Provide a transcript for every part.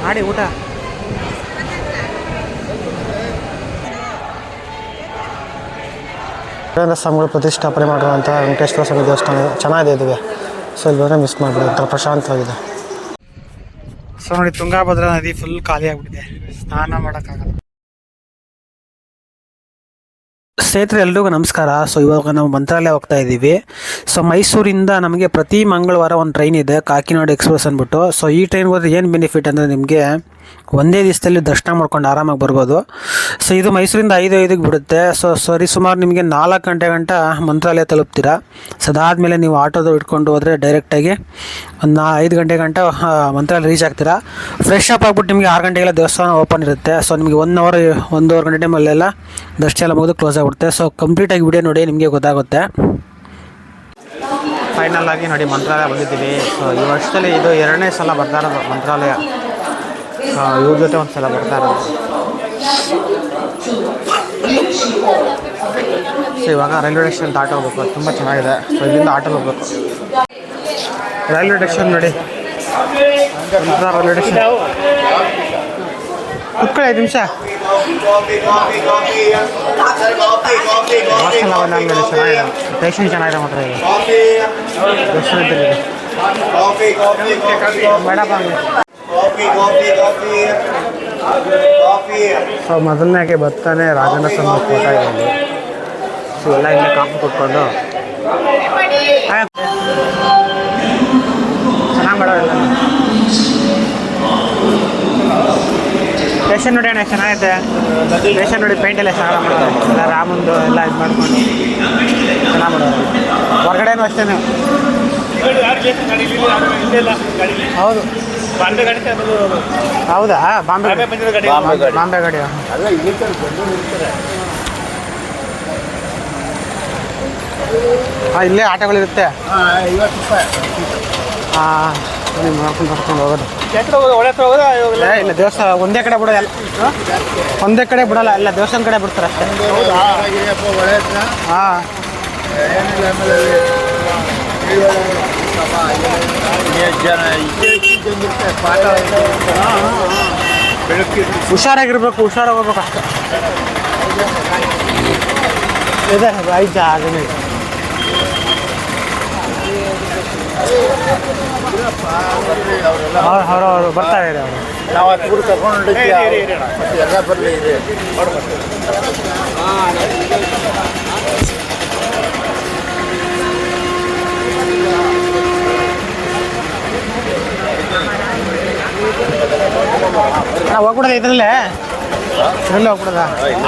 ಮಾಡಿ ಊಟ ಸ್ವಾಮಿಗಳು ಪ್ರತಿಷ್ಠಾಪನೆ ಮಾಡುವಂಥ ವೆಂಕಟೇಶ್ವರ ಸ್ವಾಮಿ ದೇವಸ್ಥಾನ ಚೆನ್ನಾಗಿದೆ ಇದುವೆ. ಸೊ ಇಲ್ಲಿ ಮಿಸ್ ಮಾಡಿಬಿಡಿ, ಒಂಥರ ಪ್ರಶಾಂತವಾಗಿದೆ. ಸೊ ನೋಡಿ, ತುಂಗಾಭದ್ರಾ ನದಿ ಫುಲ್ ಖಾಲಿ ಆಗಿಬಿಟ್ಟಿದೆ, ಸ್ನಾನ ಮಾಡೋಕ್ಕಾಗಲ್ಲ. ಸ್ನೇಹಿತರೆ ಎಲ್ರಿಗೂ ನಮಸ್ಕಾರ. ಸೊ ಇವಾಗ ನಾವು ಮಂತ್ರಾಲಯ ಹೋಗ್ತಾ ಇದ್ದೀವಿ. ಸೊ ಮೈಸೂರಿಂದ ನಮಗೆ ಪ್ರತಿ ಮಂಗಳವಾರ ಒಂದು ಟ್ರೈನ್ ಇದೆ, ಕಾಕಿನಾಡು ಎಕ್ಸ್ಪ್ರೆಸ್ ಅಂದ್ಬಿಟ್ಟು. ಸೊ ಈ ಟ್ರೈನ್ ಹೋದ್ರೆ ಏನು ಬೆನಿಫಿಟ್ ಅಂದರೆ ನಿಮಗೆ ಒಂದೇ ದಿವಸದಲ್ಲಿ ದರ್ಶನ ಮಾಡ್ಕೊಂಡು ಆರಾಮಾಗಿ ಬರ್ಬೋದು. ಸೊ ಇದು ಮೈಸೂರಿಂದ 5:05ಕ್ಕೆ ಬಿಡುತ್ತೆ. ಸೊ ಸುಮಾರು ನಿಮಗೆ 4 ಗಂಟೆ ಮಂತ್ರಾಲಯ ತಲುಪ್ತೀರಾ. ಸೊ ಅದಾದಮೇಲೆ ನೀವು ಆಟೋದು ಇಟ್ಕೊಂಡು ಹೋದರೆ ಡೈರೆಕ್ಟಾಗಿ ಒಂದು 5 ಗಂಟೆ ಮಂತ್ರಾಲಯ ರೀಚ್ ಆಗ್ತೀರಾ. ಫ್ರೆಶ್ ಅಪ್ ಆಗಿಬಿಟ್ಟು ನಿಮಗೆ 6 ಗಂಟೆಗೆಲ್ಲ ದೇವಸ್ಥಾನ ಓಪನ್ ಇರುತ್ತೆ. ಸೊ ನಿಮಗೆ 1 ಗಂಟೆ ಟೈಮಲ್ಲೆಲ್ಲ ದರ್ಶನ ಎಲ್ಲ ಮುಗಿದು ಕ್ಲೋಸ್ ಆಗಿಬಿಡುತ್ತೆ. ಸೊ ಕಂಪ್ಲೀಟಾಗಿ ವಿಡಿಯೋ ನೋಡಿ, ನಿಮಗೆ ಗೊತ್ತಾಗುತ್ತೆ. ಫೈನಲ್ ಆಗಿ ನೋಡಿ ಮಂತ್ರಾಲಯ ಬಂದಿದ್ದೀವಿ. ಸೊ ಈ ವರ್ಷದಲ್ಲಿ ಇದು 2ನೇ ಸಲ ಬರ್ತಾ ಇರೋದು ಮಂತ್ರಾಲಯ. ಇವ್ರ ಜೊತೆ ಒಂದು ಸಲ ಬರ್ತಾ ಇರೋದು. ಸೊ ಇವಾಗ ರೈಲ್ವೆ ಸ್ಟೇಷನ್ ಆಟೋ ಹೋಗ್ಬೇಕು, ತುಂಬ ಚೆನ್ನಾಗಿದೆ. ಸೊ ಇಲ್ಲಿಂದ ಆಟೋ ಹೋಗ್ಬೇಕು. ರೈಲ್ವೆ ಸ್ಟೇಷನ್ ನೋಡಿ, ರೈಲ್ವೆ ಸ್ಟೇಷನ್ ಕುತ್ಕೊಳ್ಳಿ 5 ನಿಮಿಷ. ವಾಸಲ್ಲ ನೋಡಿ, ಚೆನ್ನಾಗಿದೆ ಸ್ಟೇಷನ್, ಚೆನ್ನಾಗಿದೆ ಮಾತ್ರ ಇದು. ಬೇಡಪ್ಪ. ಸೊ ಮೊದಲನೇಗೆ ಬರ್ತಾನೆ ರಾಜನ ಸ್ವಾಮಿ ಫೋಟೋ ಇದೆ. ಸೊ ಎಲ್ಲ ಇಲ್ಲೇ ಕಾಫಿ ಕೊಟ್ಕೊಂಡು ಚೆನ್ನಾಗಿ ಮಾಡೋಲ್ಲ. ಸ್ಟೇಷನ್ ನೋಡಿ ಅಣ್ಣ, ಚೆನ್ನಾಗಿದೆ ಸ್ಟೇಷನ್ ನೋಡಿ. ಪೇಂಟ್ ಎಲ್ಲ ಚೆನ್ನಾಗಿ ಮಾಡೋದು, ಎಲ್ಲ ರಾಮಂದು ಎಲ್ಲ ಇದು ಮಾಡ್ಕೊಂಡು ಚೆನ್ನಾಗಿ ಮಾಡೋದು. ಹೊರಗಡೆನೂ ಅಷ್ಟೇ. ಹೌದು, ಹೌದಾ? ಬಾಂಬೆ ಗಾಡಿ. ಇಲ್ಲೇ ಆಟೋಗಳಿರುತ್ತೆ. ನೀವು ಮಾಡ್ಕೊಂಡು ಹೋಗೋದು. ಇಲ್ಲ ದೇವಸ್ಥಾನ ಒಂದೇ ಕಡೆ ಬಿಡೋದು, ಒಂದೇ ಕಡೆ ಬಿಡೋಲ್ಲ, ಎಲ್ಲ ದೇವಸ್ಥಾನ ಕಡೆ ಬಿಡ್ತಾರೆ ಅಷ್ಟೇ. ಹಾಂ, ಹುಷಾರಾಗಿರ್ಬೇಕು, ಹುಷಾರಾಗಿ ಹೋಗ್ಬೇಕು ಅಷ್ಟೇ. ಇದೆ ಐದು ಆಗನೇ. ಅವ್ರು ಬರ್ತಾರೆ, ಅವರು ನಾವು ಕೂಡ ಕರ್ಕೊಂಡು ಎಲ್ಲ ಬರಲಿ. ನಾವು ಹೋಗ್ಬಿಡೋದು ಇದರಲ್ಲೇ ಹೋಗ್ಬಿಡೋದ?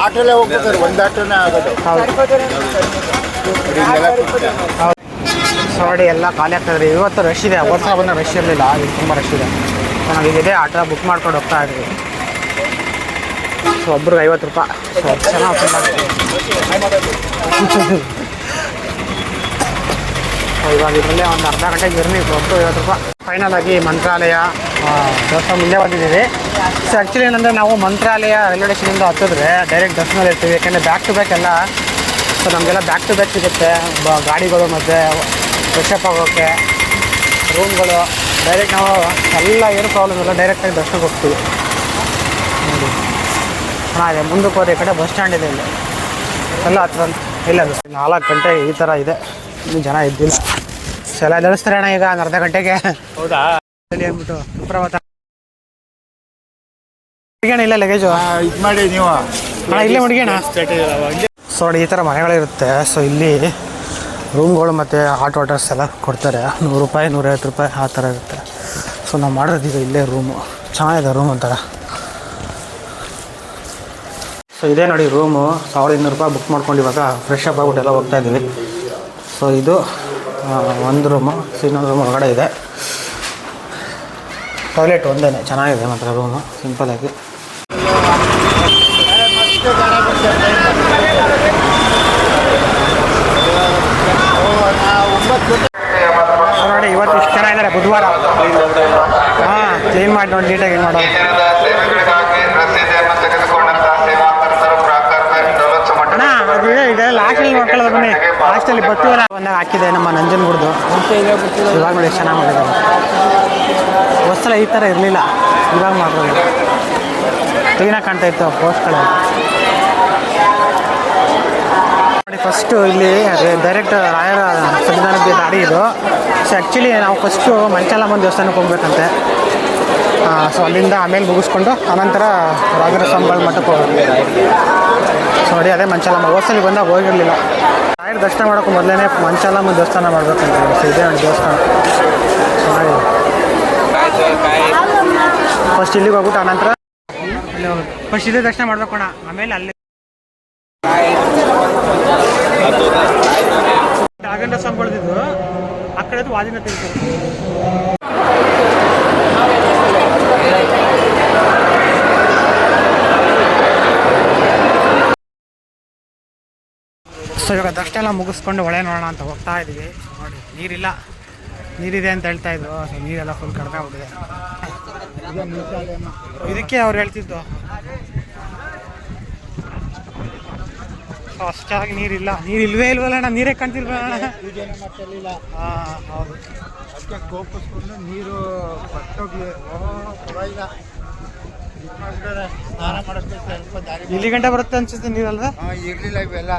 ಆಟೋಲ್ಲೇ ಹೋಗ್ಬಿಡ್ತಾರೆ, ಒಂದು ಆಟೋನೇ ಆಗೋದು. ಹೌದು. ಸೊ ನೋಡಿ ಎಲ್ಲ ಖಾಲಿ ಆಗ್ತಾಯಿದ್ರಿ. ಇವತ್ತು ರಶ್ ಇದೆ, ವರ್ಷ ಬಂದ ರಶ್ ಇರಲಿಲ್ಲ, ಈಗ ತುಂಬ ರಶ್ ಇದೆ. ಸೊ ನಾವೀಗ ಇದೇ ಆಟೋ ಬುಕ್ ಮಾಡ್ಕೊಂಡು ಹೋಗ್ತಾ ಇದ್ವಿ. ಸೊ ಒಬ್ರಿಗೆ 50 ರೂಪಾಯಿ. ಸೊ ಚೆನ್ನಾಗಿ ಇವಾಗ ಇದರಲ್ಲೇ ಒಂದು ಅರ್ಧ ಗಂಟೆ ಜರ್ನಿ, ಒಬ್ಬರು 50 ರೂಪಾಯಿ. ಫೈನಲ್ ಆಗಿ ಮಂತ್ರಾಲಯ ದೇವಸ್ಥಾನ ಮುಂದೆ ಬಂದಿದ್ದೀವಿ. ಸೊ ಆ್ಯಕ್ಚುಲಿ ಏನಂದರೆ ನಾವು ಮಂತ್ರಾಲಯ ರೈಲ್ವೆ ಸ್ಟೇಷನಿಂದ ಹತ್ತಿದ್ರೆ ಡೈರೆಕ್ಟ್ ದರ್ಶನದಲ್ಲಿ ಇರ್ತೀವಿ. ಯಾಕೆಂದರೆ ಬ್ಯಾಕ್ ಟು ಬ್ಯಾಕ್ ಎಲ್ಲ, ಸೊ ನಮಗೆಲ್ಲ ಬ್ಯಾಕ್ ಟು ಬ್ಯಾಕ್ ಸಿಗುತ್ತೆ. ಗಾಡಿಗಳು ಮತ್ತು ಫ್ರೆಶ್ ಅಪ್ ಆಗೋಕ್ಕೆ ರೂಮ್ಗಳು ಡೈರೆಕ್ಟ್ ನಾವು ಎಲ್ಲ ಏನು ಪ್ರಾಬ್ಲಮ್ ಇಲ್ಲ, ಡೈರೆಕ್ಟಾಗಿ ದರ್ಶನಕ್ಕೆ ಹೋಗ್ತೀವಿ. ನೋಡಿ ಚೆನ್ನಾಗಿದೆ. ಮುಂದಕ್ಕೆ ಹೋದ್ರೆ ಈ ಕಡೆ ಬಸ್ ಸ್ಟ್ಯಾಂಡ್ ಇದೆ, ಇಲ್ಲಿ ಎಲ್ಲ ಹತ್ರ ಇಲ್ಲ. 4 ಗಂಟೆ ಈ ಥರ ಇದೆ, ಇನ್ನೂ ಜನ ಇದ್ದಿಲ್ಲ. ಸೊ ಎಲ್ಲ ನಡೆಸ್ತಾರೆ ಅಣ್ಣ ಈಗ ಒಂದು ಅರ್ಧ ಗಂಟೆಗೆ. ಹೌದಾ? ಅಂದ್ಬಿಟ್ಟು ಸುಪ್ರಭಾತ ಹುಡುಗಿಯಣ, ಇಲ್ಲ ಲಗೇಜು ಇದು ಮಾಡಿ ನೀವು ಅಣ್ಣ ಇಲ್ಲೇ ಹುಡುಗಿಯಣ. ಸೊ ನೋಡಿ ಈ ಥರ ಮನೆಗಳಿರುತ್ತೆ. ಸೊ ಇಲ್ಲಿ ರೂಮ್ಗಳು ಮತ್ತು ಹಾಟ್ ವಾಟರ್ಸ್ ಎಲ್ಲ ಕೊಡ್ತಾರೆ. 100 ರೂಪಾಯಿ 150 ರೂಪಾಯಿ ಆ ಥರ ಇರುತ್ತೆ. ಸೊ ನಾವು ಮಾಡೋದೀಗ ಇಲ್ಲೇ ರೂಮು, ಚೆನ್ನಾಗಿದೆ ರೂಮ್ ಒಂಥರ. ಸೊ ಇದೇ ನೋಡಿ ರೂಮು, 1200 ರೂಪಾಯಿ ಬುಕ್ ಮಾಡ್ಕೊಂಡು ಇವಾಗ ಫ್ರೆಶ್ ಅಪ್ ಆಗ್ಬಿಟ್ಟು ಎಲ್ಲ ಹೋಗ್ತಾ ಇದ್ದೀವಿ. ಸೊ ಇದು ಒಂದು ರೂಮು. ಸೊ ಇನ್ನೊಂದು ರೂಮ್ ಹೊರಗಡೆ ಇದೆ. ಟಾಯ್ಲೆಟ್ ಒಂದೇ, ಚೆನ್ನಾಗಿದೆ ಮಾತ್ರ ರೂಮು, ಸಿಂಪಲಾಗಿ. ನೋಡಿ ಇವತ್ತು ಇಷ್ಟು ಜನ ಇದ್ದಾರೆ, ಬುಧವಾರ. ಹಾಂ, ಕ್ಲೀನ್ ಮಾಡಿ ನೋಡಿ ನೀಟಾಗಿ ಮಾಡೋದು. ಅಣ್ಣ ಅದು ಇದೆ ಲಾಸ್ಟ್ ಮಾಡ್ಕೊಳ್ಳೋದು ಬನ್ನಿ. ಲಾಸ್ಟಲ್ಲಿ ಬರ್ತೀವಲ್ಲ ಬಂದಾಗ ಹಾಕಿದೆ ನಮ್ಮ ನಂಜನಗೂಡ್ದು. ಇವಾಗ ನೋಡಿ ಎಷ್ಟು ಚೆನ್ನಾಗಿ ಮಾಡಿದ್ದಾರೆ. ಹೊಸಲ ಈ ಥರ ಇರಲಿಲ್ಲ, ಇವಾಗ ಮಾಡೋದು ಕ್ಲೀನಾಗಿ ಕಾಣ್ತಾ ಇತ್ತು ಪೋಸ್ಟ್ಗಳು. ನೋಡಿ ಫಸ್ಟು ಇಲ್ಲಿ ಡೈರೆಕ್ಟ್ ರಾಯರ ಸಂವಿಧಾನದ ದಾರಿ ಇದು. ಸೊ ಆ್ಯಕ್ಚುಲಿ ನಾವು ಫಸ್ಟು ಮಂಚಾಲಮ್ಮನ ದೇವಸ್ಥಾನಕ್ಕೆ ಹೋಗ್ಬೇಕಂತೆ. ಸೊ ಅಲ್ಲಿಂದ ಆಮೇಲೆ ಮುಗಿಸ್ಕೊಂಡು ಅನಂತರ ರಾಘರ ಸ್ವಾಮಿಗಳ ಮಠಕ್ಕೆ ಹೋಗ್ಬೇಕು. ಸೊ ನೋಡಿ ಅದೇ ಮಂಚಾಲಮ್ಮ. ಹೋಸಲಿ ಬಂದಾಗ ಹೋಗಿರಲಿಲ್ಲ. ರಾಯರ ದರ್ಶನ ಮಾಡೋಕ್ಕೂ ಮೊದಲೇ ಮಂಚಾಲಮ್ಮ ದೇವಸ್ಥಾನ ಮಾಡ್ಬೇಕಂತ. ಸೊ ಇದೇ ಒಂದು ದೇವಸ್ಥಾನ. ಸೊ ಫಸ್ಟ್ ಇಲ್ಲಿಗೆ ಹೋಗ್ಬಿಟ್ಟು ಅನಂತರ ಫಸ್ಟ್ ಇಲ್ಲೇ ದರ್ಶನ ಮಾಡ್ಬೇಕಣ್ಣ, ಆಮೇಲೆ ಅಲ್ಲಿ ರಾಘವೇಂದ್ರ ಸ್ವಾಮಿಗಳದ್ದು ಆ ಕಡೆದು ವಾದಿನ ತಿಳ್ತಾರೆ. ಸೊ ಇವಾಗ ದರ್ಶನ ಎಲ್ಲ ಮುಗಿಸ್ಕೊಂಡು ಒಳ್ಳೆ ನೋಡೋಣ ಅಂತ ಹೋಗ್ತಾ ಇದ್ದೀವಿ. ನೋಡಿ ನೀರಿಲ್ಲ, ನೀರಿದೆ ಅಂತ ಹೇಳ್ತಾ ಇದ್ರು. ಸೊ ನೀರೆಲ್ಲ ಫುಲ್ ಕಡಿಮೆ ಆಗ್ಬಿಟ್ಟಿದೆ. ಇದಕ್ಕೆ ಅವ್ರು ಹೇಳ್ತಿದ್ದು ಅಷ್ಟಾಗಿ ನೀರಿಲ್ಲ. ನೀರು ಇಲ್ವೇ ಇಲ್ವಲ್ಲ ಅಣ್ಣ, ನೀರೇ ಕಾಣ್ತಿಲ್ವ ಅಣ್ಣ? ಹಾಂ ಹೌದು. ಕೋಪಿಸ್ಕೊಂಡು ನೀರು ಸ್ನಾನ ಮಾಡೋಕ್ಕೆ ಸ್ವಲ್ಪ ದಾರಿ ಇಲ್ಲಿ ಗಂಟೆ ಬರುತ್ತೆ ಅನ್ಸುತ್ತೆ ನೀರಲ್ವ? ಇರಲಿಲ್ಲ ಇವೆಲ್ಲ.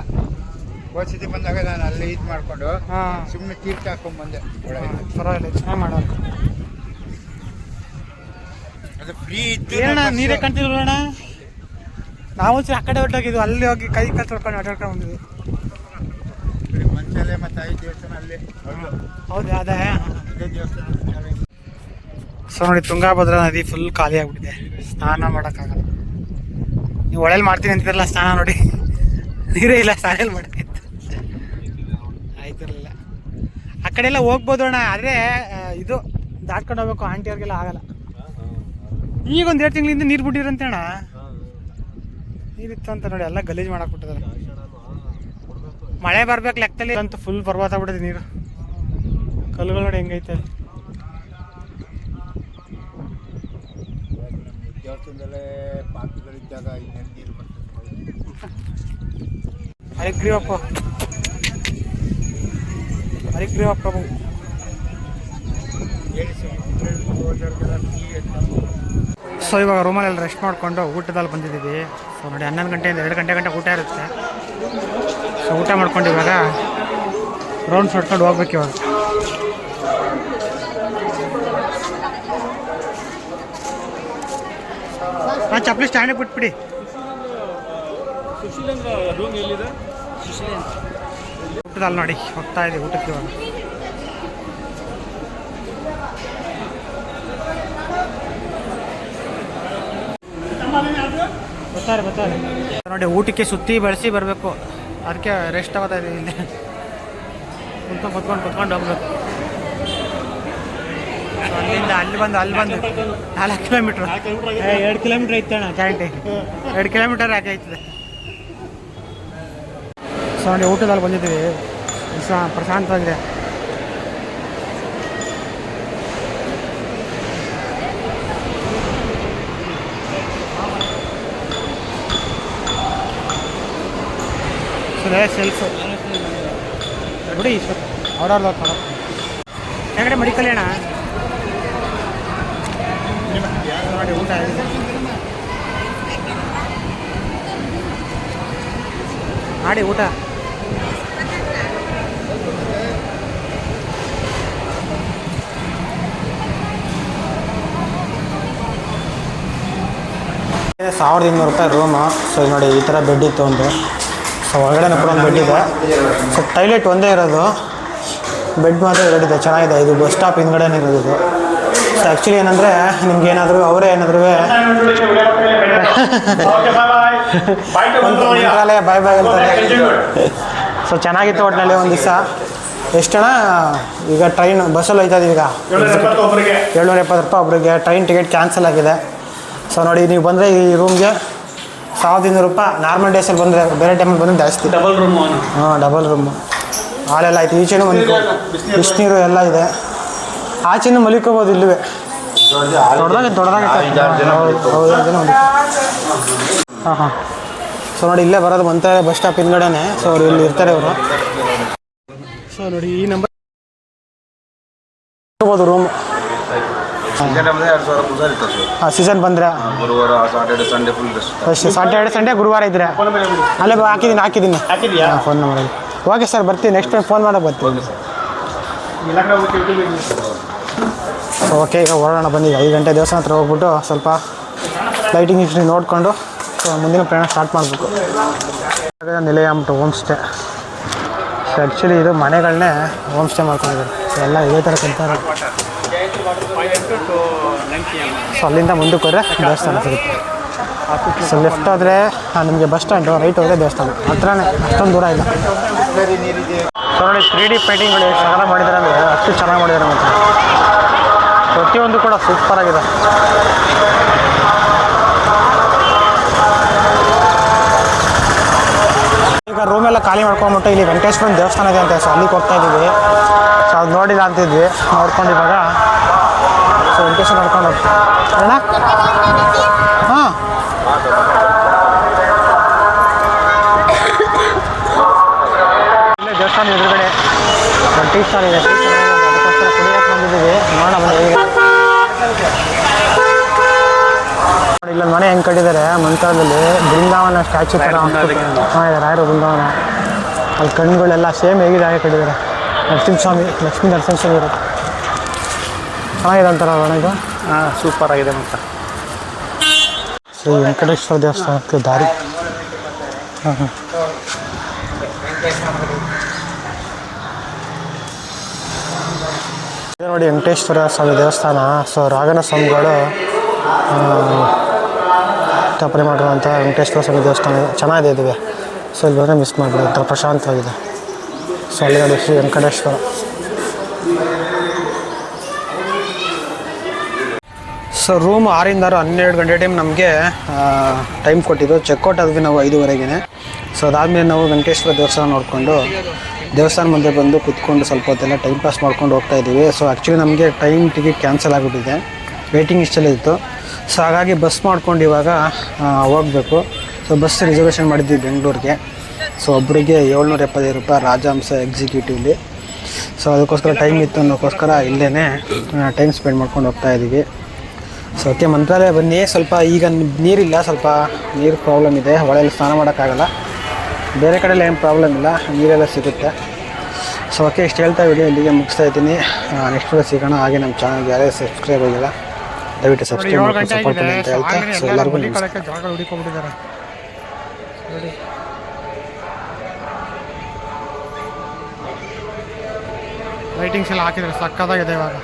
ಹೋದ್ಸತಿ ಬಂದಾಗ ನಾನು ಅಲ್ಲೇ ಇದು ಮಾಡಿಕೊಂಡು ಸುಮ್ಮನೆ ತೀರ್ಥ ಹಾಕೊಂಡು ಬಂದೆ. ಪರವಾಗಿಲ್ಲ, ಚೆನ್ನಾಗಿ ಮಾಡೋದು. ಅದು ಫ್ರೀ ಇತ್ತು. ಏನಣ್ಣ ನೀರೇ ಕಾಣ್ತಿಲ್ವ ಅಣ್ಣ? ನಾವು ಆ ಕಡೆ ಹೊರಟೋಗಿದ್ವಿ, ಅಲ್ಲಿ ಹೋಗಿ ಕೈ ಕಾಲು ತೊಳ್ಕೊಂಡು ಆಟಾಡ್ಕೊಂಡು ಬಂದಿದ್ವಿ. ಮಂಚಾಲೆ ಮತ್ತು ಐದು ದೇವಸ್ಥಾನ ಅಲ್ಲಿ. ಹೌದು ಅದೇ ದೇವಸ್ಥಾನ. ಸೊ ನೋಡಿ ತುಂಗಾಭದ್ರಾ ನದಿ ಫುಲ್ ಖಾಲಿ ಆಗ್ಬಿಟ್ಟಿದೆ, ಸ್ನಾನ ಮಾಡೋಕ್ಕಾಗಲ್ಲ. ನೀವು ಒಳ್ಳೆಯಲ್ಲಿ ಮಾಡ್ತೀನಿ ಅಂತಿರಲ್ಲ ಸ್ನಾನ, ನೋಡಿ ನೀರೇ ಇಲ್ಲ, ಸ್ನಾನ ಮಾಡ್ತೀನಿ ಆಯ್ತಿರಲಿಲ್ಲ. ಆ ಕಡೆ ಎಲ್ಲ ಹೋಗ್ಬೋದು ಅಣ್ಣ, ಆದರೆ ಇದು ದಾಟ್ಕೊಂಡು ಹೋಗ್ಬೇಕು, ಆಂಟಿಯವ್ರಿಗೆಲ್ಲ ಆಗಲ್ಲ. ಈಗ ಒಂದು 2 ತಿಂಗಳಿಂದ ನೀರು ಬಿಟ್ಟಿರಂತೆ ಅಣ್ಣ. ನೀರಿತ್ತು ಅಂತ ನೋಡಿ ಎಲ್ಲ ಗಲೀಜು ಮಾಡಾಕ್ಬಿಟ್ಟಿದ್ದಾರೆ. ಮಳೆ ಬರ್ಬೇಕು ಲೆಕ್ಕದಲ್ಲಿ ಅಂತೂ ಫುಲ್ ಬರ್ಬಾತ ಬಿಟ್ಟಿದೆ ನೀರು. ಕಲ್ಲುಗಳು ನೋಡಿ ಹೆಂಗೈತೆ. ದೇವಸ್ಥಾನದಲ್ಲೇ ಪಾಪಿಗಳಿದ್ದಾಗ ಇನ್ನೇನು ನೀರು ಹರಿಗ್ರೀವಪ್ಪ, ಹರಿಗ್ರೀವ ಪ್ರಭು. ಸೊ ಇವಾಗ ರೂಮಲ್ಲೆಲ್ಲ ರೆಸ್ಟ್ ಮಾಡಿಕೊಂಡು ಊಟದಲ್ಲಿ ಬಂದಿದ್ದೀವಿ. ಸೊ ನೋಡಿ 11 ಗಂಟೆಯಿಂದ 2 ಗಂಟೆ ಊಟ ಇರುತ್ತೆ. ಸೊ ಊಟ ಮಾಡ್ಕೊಂಡು ಇವಾಗ ರೌಂಡ್ಸ್ ಹೊಡ್ಕೊಂಡು ಹೋಗ್ಬೇಕು. ಇವಾಗ ಚಪ್ಪಲಿ ಸ್ಟ್ಯಾಂಡಿಗೆ ಬಿಟ್ಬಿಡಿ. ಊಟದಲ್ಲಿ ನೋಡಿ ಹೋಗ್ತಾ ಇದೆ ಊಟಕ್ಕೆ. ಇವಾಗ ಬರ್ತಾರೆ ನೋಡಿ. ಊಟಕ್ಕೆ ಸುತ್ತಿ ಬೆಳೆಸಿ ಬರಬೇಕು, ಅದಕ್ಕೆ ರೆಸ್ಟ್ ತಗೋತಾ ಇದೀವಿ. ಇಲ್ಲಿ ಕುತ್ಕೊಂಡು ಹೋಗ್ಬೇಕು. ಅಲ್ಲಿಂದ ಅಲ್ಲಿ ಬಂದು 4 ಕಿಲೋಮೀಟ್ರ್, 2 ಕಿಲೋಮೀಟ್ರ್ ಐತಣ್ಣ ಗ್ಯಾರಂಟಿ. 2 ಕಿಲೋಮೀಟರ್ ಯಾಕೆ ಐತದೆ. ಸೊ ನೋಡಿ ಊಟದಲ್ಲಿ ಬಂದಿದ್ದೀವಿ, ಪ್ರಶಾಂತವಾಗಿದೆ. ಸೆಲ್ಫ್ ಬಿಡಿ ಅವ್ರವ್ರದ್ದು ತಗೋ. ಯಾಕಡೆ ಮಡಿಕಲ್ಲಿ ಅಣ್ಣ ನೋಡಿ ಊಟ ಆಗಿದೆ. ಮಾಡಿ ಊಟ. ₹1200 ರೂಮು. ಸೊ ನೋಡಿ ಈ ಥರ ಬೆಡ್ ಇತ್ತು ಒಂದು. ಸೊ ಒಳಗಡೆ ಕೂಡ ಒಂದು ಬೆಡ್ ಇದೆ. ಸೊ ಟಾಯ್ಲೆಟ್ ಒಂದೇ ಇರೋದು, ಬೆಡ್ ಮಾತ್ರ 2 ಇದೆ. ಚೆನ್ನಾಗಿದೆ. ಇದು ಬಸ್ ಸ್ಟಾಪ್ ಹಿಂದ್ಗಡೆನೇ ಇರೋದು ಇದು. ಸೊ ಆ್ಯಕ್ಚುಲಿ ಏನಂದರೆ ನಿಮ್ಗೆ ಏನಾದರೂ ಅವರೇ ಏನಾದರೂ ಮಂತ್ರಾಲಯ ಬಾಯ್ ಅಂತಾರೆ. ಸೊ ಚೆನ್ನಾಗಿತ್ತು ಒಟ್ಟಿನಲ್ಲಿ ಒಂದು ದಿವಸ. ಎಷ್ಟು ಜನ ಈಗ ಟ್ರೈನ್ ಬಸ್ಸಲ್ಲಿ ಹೋಯ್ತಾ ಇದೀವಿ. ಈಗ ₹770 ಒಬ್ಬರಿಗೆ ಟ್ರೈನ್ ಟಿಕೆಟ್ ಕ್ಯಾನ್ಸಲ್ ಆಗಿದೆ. ಸೊ ನೋಡಿ ನೀವು ಬಂದರೆ ಈ ರೂಮ್ಗೆ ₹1200. ನಾರ್ಮಲ್ ಡೇಸಲ್ಲಿ ಬಂದರೆ, ಬೇರೆ ಟೈಮಲ್ಲಿ ಬಂದರೆ ಜಾಸ್ತಿ. Double room. ಹಾಂ ಡಬಲ್ ರೂಮು. ಹಾಲೆಲ್ಲ ಆಯ್ತು. ಈಚೆನೂ ಒಂದು ಬಿಸಿನೀರು ಎಲ್ಲ ಇದೆ. ಆಚೆನೂ ಮಲಿಕೋಬೋದು. ಇಲ್ಲವೇ ದೊಡ್ಡದಾಗಿತ್ತು. ಹೌದು. ಹಾಂ ಸೊ ನೋಡಿ ಇಲ್ಲೇ ಬರೋದು ಮಂತ್ರಾಲಯ ಬಸ್ ಸ್ಟಾಪ್ ಹಿಂದ್ಗಡೆನೆ. ಸೊ ಅವ್ರು ಇಲ್ಲಿ ಇರ್ತಾರೆ ಅವರು. ಸೊ ನೋಡಿ ಈ ನಂಬರ್ ರೂಮ್ ಸೀಸನ್ ಬಂದರೆ ಸಾಟರ್ಡೆ ಸಂಡೇ ಗುರುವಾರ ಇದ್ರೆ ಅಲ್ಲೇ ಹಾಕಿದ್ದೀನಿ ಫೋನ್ ನಂಬರಲ್ಲಿ. ಓಕೆ ಸರ್, ಬರ್ತೀನಿ. ನೆಕ್ಸ್ಟ್ ಟೈಮ್ ಫೋನ್ ಮಾಡೋಕೆ ಬರ್ತೀನಿ. ಓಕೆ, ಈಗ ಹೊರಡೋಣ ಬನ್ನಿ. 5 ಗಂಟೆ ದೇವಸ್ಥಾನ ಹತ್ರ ಹೋಗ್ಬಿಟ್ಟು ಸ್ವಲ್ಪ ಲೈಟಿಂಗ್ ಗಿಟಿಂಗ್ ನೋಡಿಕೊಂಡು ಸೊ ಮುಂದಿನ ಪ್ರಯಾಣ ಸ್ಟಾರ್ಟ್ ಮಾಡಬೇಕು. ನಿಲಯ ಅಂದ್ಬಿಟ್ಟು ಹೋಮ್ ಸ್ಟೇ. ಸೊ ಆ್ಯಕ್ಚುಲಿ ಇದು ಮನೆಗಳನ್ನೇ ಹೋಮ್ ಸ್ಟೇ ಮಾಡ್ಕೊಂಡಿದ್ದಾರೆ. ಸೊ ಎಲ್ಲ ಇದೇ ಥರ ಕಲ್ತಾರೆ. ಸೊ ಅಲ್ಲಿಂದ ಮುಂದಕ್ಕೆ ಹೋದರೆ ದೇವಸ್ಥಾನ ಸಿಗುತ್ತೆ. ಸೊ ಲೆಫ್ಟ್ ಹೋದರೆ ನಿಮಗೆ ಬಸ್ ಸ್ಟ್ಯಾಂಡು, ರೈಟ್ ಹೋದರೆ ದೇವಸ್ಥಾನ. ಹತ್ರನೇ, ಅಷ್ಟೊಂದು ದೂರ ಇಲ್ಲ. ಸೊ ನೋಡಿ 3D ಪೇಂಟಿಂಗ್ಗಳು ಎಷ್ಟು ಚೆನ್ನಾಗಿ ಮಾಡಿದ್ದಾರೆ ಅಂದರೆ ಅಷ್ಟು ಚೆನ್ನಾಗಿ ಮಾಡಿದ್ದಾರೆ. ಮತ್ತು ಪ್ರತಿಯೊಂದು ಕೂಡ ಸೂಪರಾಗಿದೆ. ಈಗ ರೂಮೆಲ್ಲ ಖಾಲಿ ಮಾಡ್ಕೊಂಬಿಟ್ಟು ಇಲ್ಲಿ ವೆಂಕಟೇಶ್ವರನ ದೇವಸ್ಥಾನ ಇದೆ ಅಂತೆ. ಸೊ ಅಲ್ಲಿಗೆ ಹೋಗ್ತಾ ಇದ್ದೀವಿ. ಸೊ ಅದು ನೋಡಿಲ್ಲ ಅಂತಿದ್ವಿ, ನೋಡ್ಕೊಂಡು ಇವಾಗ ಸೊ ವೆಂಕಟೇಶ್ವರ ನೋಡ್ಕೊಂಡು ಅಣ್ಣ. ಹಾಂ, ಇಲ್ಲೇ ದೇವಸ್ಥಾನ ಎದುರುಗಡೆ ಟೀ ಸ್ಟಾಲ್ ಇದೆ. ಅದಕ್ಕೋಸ್ಕರ ಕುಡಿಯೋಕೆ ಬಂದಿದ್ದೀವಿ. ನೋಡೋಣ ಬನ್ನಿ ಹೇಗೆ. ಇಲ್ಲೊಂದು ಮನೆ ಹೆಂಗೆ ಕಟ್ಟಿದ್ದಾರೆ ಮಂತ್ರಾಲಯದಲ್ಲಿ, ಬೃಂದಾವನ ಸ್ಟ್ಯಾಚು ಥರ ಇದೆ. ರಾಯರು ಬೃಂದಾವನ. ಅಲ್ಲಿ ಕಣ್ಣುಗಳೆಲ್ಲ ಸೇಮ್ ಹೇಗಿದೆ ಹಾಗೆ ಕಟ್ಟಿದ್ದಾರೆ. ನರಸಿಂಹಸ್ವಾಮಿ, ಲಕ್ಷ್ಮೀ ನರಸಿಂಹಸ್ವಾಮಿ ಇರುತ್ತೆ. ಚೆನ್ನಾಗಿದೆ ಅಂತಾರ ಇದು. ಹಾಂ, ಸೂಪರ್ ಆಗಿದೆ. ಮತ್ತು ಶ್ರೀ ವೆಂಕಟೇಶ್ವರ ದೇವಸ್ಥಾನಕ್ಕೆ ದಾರಿ. ಹಾಂ ನೋಡಿ ವೆಂಕಟೇಶ್ವರ ಸ್ವಾಮಿ ದೇವಸ್ಥಾನ. ಸೊ ರಾಘನ ಸ್ವಾಮಿಗಳು ಸ್ಥಾಪನೆ ಮಾಡಿರುವಂಥ ವೆಂಕಟೇಶ್ವರ ಸ್ವಾಮಿ ದೇವಸ್ಥಾನ ಚೆನ್ನಾಗಿದೆ. ಇದುವೆ. ಸೊ ಇಲ್ಲಿ ಬಂದರೆ ಮಿಸ್ ಮಾಡಿಬಿಡಿ, ಒಂಥರ ಪ್ರಶಾಂತವಾಗಿದೆ. ಸೊ ಅಲ್ಲಿ ನೋಡಿ ಶ್ರೀ ವೆಂಕಟೇಶ್ವರ. ಸೊ ರೂಮ್ 6ರಿಂದ 12 ಗಂಟೆ ಟೈಮ್ ನಮಗೆ ಟೈಮ್ ಕೊಟ್ಟಿದ್ದು. ಚೆಕ್ಔಟ್ ಆದ್ವಿ ನಾವು 5:30ಗೆ. ಸೊ ಅದಾದಮೇಲೆ ನಾವು ವೆಂಕಟೇಶ್ವರ ದೇವಸ್ಥಾನ ನೋಡಿಕೊಂಡು ದೇವಸ್ಥಾನ ಮುಂದೆ ಬಂದು ಕೂತ್ಕೊಂಡು ಸ್ವಲ್ಪ ಹೊತ್ತೆಲ್ಲ ಟೈಮ್ ಪಾಸ್ ಮಾಡ್ಕೊಂಡು ಹೋಗ್ತಾ ಇದ್ದೀವಿ. ಸೊ ಆ್ಯಕ್ಚುಲಿ ನಮಗೆ ಟ್ರೈನ್ ಟಿಕೆಟ್ ಕ್ಯಾನ್ಸಲ್ ಆಗಿಬಿಟ್ಟಿದೆ. ವೇಟಿಂಗ್ ಇಷ್ಟೆಲ್ಲ ಇತ್ತು. ಸೊ ಹಾಗಾಗಿ ಬಸ್ ಮಾಡ್ಕೊಂಡು ಇವಾಗ ಹೋಗಬೇಕು. ಸೊ ಬಸ್ ರಿಸರ್ವೇಷನ್ ಮಾಡಿದ್ವಿ ಬೆಂಗಳೂರಿಗೆ. ಸೊ ಒಬ್ಬರಿಗೆ 775 ರೂಪಾಯಿ ರಾಜಹಂಸ ಎಕ್ಸಿಕ್ಯೂಟಿವ್ಲಿ. ಸೊ ಅದಕ್ಕೋಸ್ಕರ ಟೈಮ್ ಇತ್ತು ಅನ್ನೋಕ್ಕೋಸ್ಕರ ಇಲ್ಲೇ ಟೈಮ್ ಸ್ಪೆಂಡ್ ಮಾಡ್ಕೊಂಡು ಹೋಗ್ತಾ ಇದ್ದೀವಿ. ಸೊ ಓಕೆ, ಮಂತ್ರಾಲಯ ಬನ್ನಿ. ಸ್ವಲ್ಪ ಈಗ ನೀರಿಲ್ಲ, ಸ್ವಲ್ಪ ನೀರು ಪ್ರಾಬ್ಲಮ್ ಇದೆ. ಹೊಳೆಯಲ್ಲಿ ಸ್ನಾನ ಮಾಡೋಕ್ಕಾಗಲ್ಲ. ಬೇರೆ ಕಡೆಯಲ್ಲಿ ಏನು ಪ್ರಾಬ್ಲಮ್ ಇಲ್ಲ, ನೀರೆಲ್ಲ ಸಿಗುತ್ತೆ. ಸೊ ಓಕೆ, ಇಷ್ಟು ಹೇಳ್ತಾ ವಿಡಿಯೋ ಇಲ್ಲಿಗೆ ಮುಗಿಸ್ತಾ ಇದ್ದೀನಿ. ನೆಕ್ಸ್ಟ್ ವಿಡಿಯೋ ಸಿಗೋಣ. ಹಾಗೆ ನಮ್ಮ ಚಾನಲ್ಗೆ ಯಾರೇ ಸಬ್ಸ್ಕ್ರೈಬ್ ಆಗಿಲ್ಲ ದಯವಿಟ್ಟು ಸಬ್ಸ್ಕ್ರೈಬ್ ಮಾಡಿ ಸಪೋರ್ಟ್ ಮಾಡಿ ಅಂತ ಹೇಳ್ತಾ ಸೊ ಎಲ್ಲರಿಗೂ ಜಾಗ ಹುಡುಕೊಂಡಿದ್ದಾರೆ ನೋಡಿ. ಲೈಟಿಂಗ್ಸ್ ಎಲ್ಲ ಹಾಕಿದ್ದಾರೆ, ಸಕ್ಕತ್ತಾಗಿದೆ ಇವಾಗ.